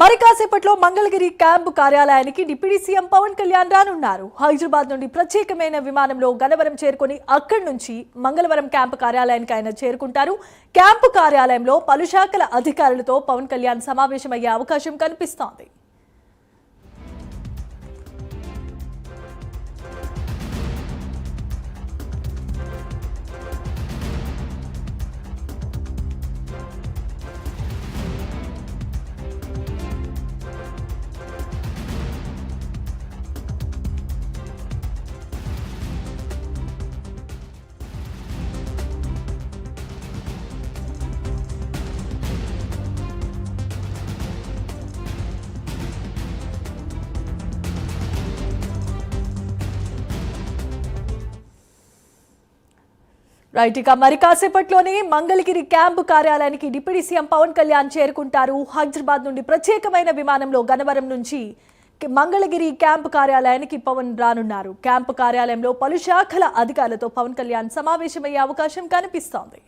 మరి కాసేపట్లో మంగళగిరి క్యాంపు కార్యాలయానికి డిప్యూటీ సీఎం పవన్ కళ్యాణ్ రానున్నారు. హైదరాబాద్ నుండి ప్రత్యేకమైన విమానంలో గన్నవరం చేరుకొని అక్కడి నుంచి మంగళవరం క్యాంపు కార్యాలయానికి ఆయన చేరుకుంటారు. క్యాంపు కార్యాలయంలో పలు శాఖల అధికారులతో పవన్ కళ్యాణ్ సమావేశమయ్యే అవకాశం కనిపిస్తోంది. రైట్, ఇక మరి కాసేపట్లోనే మంగళగిరి క్యాంపు కార్యాలయానికి డిప్యూటీ సీఎం పవన్ కళ్యాణ్ చేరుకుంటారు. హైదరాబాద్ నుండి ప్రత్యేకమైన విమానంలో గన్నవరం నుంచి మంగళగిరి క్యాంపు కార్యాలయానికి పవన్ రానున్నారు. క్యాంపు కార్యాలయంలో పలు శాఖల అధికారులతో పవన్ కళ్యాణ్ సమావేశమయ్యే అవకాశం కనిపిస్తోంది.